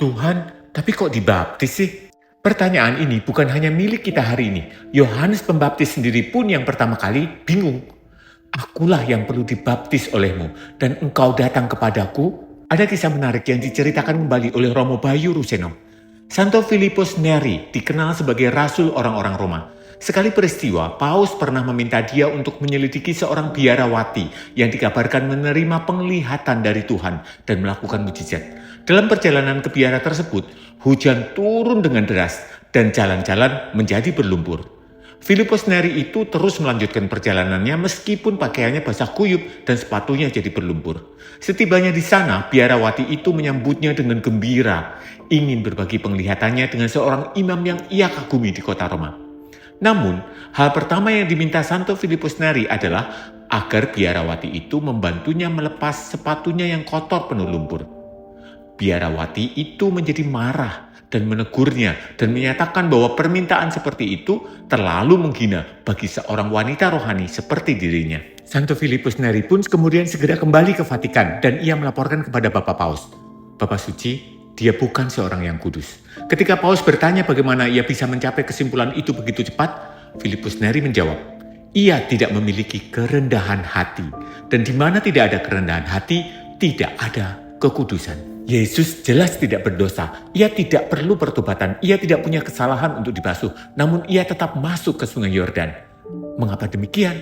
Tuhan, tapi kok dibaptis sih? Pertanyaan ini bukan hanya milik kita hari ini. Yohanes Pembaptis sendiri pun yang pertama kali bingung. Akulah yang perlu dibaptis olehmu, dan engkau datang kepadaku. Ada kisah menarik yang diceritakan kembali oleh Romo Bayu Ruseno. Santo Filipus Neri dikenal sebagai rasul orang-orang Roma. Sekali peristiwa, Paus pernah meminta dia untuk menyelidiki seorang biarawati yang dikabarkan menerima penglihatan dari Tuhan dan melakukan mujizat. Dalam perjalanan ke biara tersebut, hujan turun dengan deras dan jalan-jalan menjadi berlumpur. Filipus Neri itu terus melanjutkan perjalanannya meskipun pakaiannya basah kuyup dan sepatunya jadi berlumpur. Setibanya di sana, biarawati itu menyambutnya dengan gembira, ingin berbagi penglihatannya dengan seorang imam yang ia kagumi di kota Roma. Namun, hal pertama yang diminta Santo Filipus Neri adalah agar biarawati itu membantunya melepas sepatunya yang kotor penuh lumpur. Biarawati itu menjadi marah dan menegurnya dan menyatakan bahwa permintaan seperti itu terlalu menghina bagi seorang wanita rohani seperti dirinya. Santo Filipus Neri pun kemudian segera kembali ke Vatikan dan ia melaporkan kepada Bapak Paus. Bapak Suci, dia bukan seorang yang kudus. Ketika Paus bertanya bagaimana ia bisa mencapai kesimpulan itu begitu cepat, Filipus Neri menjawab, ia tidak memiliki kerendahan hati. Dan di mana tidak ada kerendahan hati, tidak ada kekudusan. Yesus jelas tidak berdosa. Ia tidak perlu pertobatan. Ia tidak punya kesalahan untuk dibasuh. Namun ia tetap masuk ke sungai Yordan. Mengapa demikian?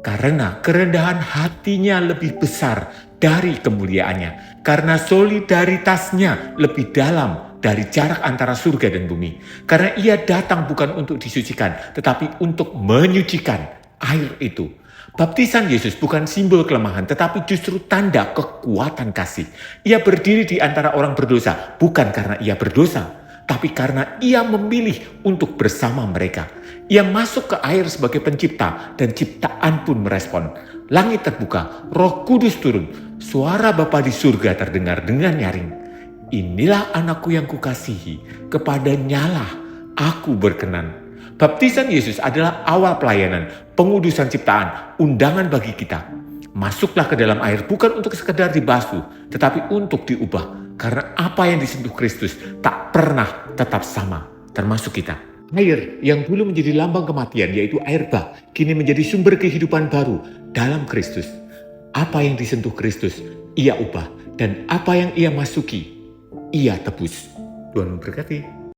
Karena kerendahan hatinya lebih besar dari kemuliaannya. Karena solidaritasnya lebih dalam dari jarak antara surga dan bumi. Karena ia datang bukan untuk disucikan, tetapi untuk menyucikan air itu. Baptisan Yesus bukan simbol kelemahan, tetapi justru tanda kekuatan kasih. Ia berdiri di antara orang berdosa, bukan karena ia berdosa, tapi karena ia memilih untuk bersama mereka. Ia masuk ke air sebagai pencipta, dan ciptaan pun merespon. Langit terbuka, Roh Kudus turun, suara Bapa di surga terdengar dengan nyaring. Inilah anakku yang kukasihi, kepadanyalah aku berkenan. Baptisan Yesus adalah awal pelayanan, pengudusan ciptaan, undangan bagi kita. Masuklah ke dalam air bukan untuk sekedar dibasuh, tetapi untuk diubah. Karena apa yang disentuh Kristus tak pernah tetap sama, termasuk kita. Air yang dulu menjadi lambang kematian, yaitu air bah, kini menjadi sumber kehidupan baru dalam Kristus. Apa yang disentuh Kristus, ia ubah. Dan apa yang ia masuki, ia tebus. Tuhan memberkati.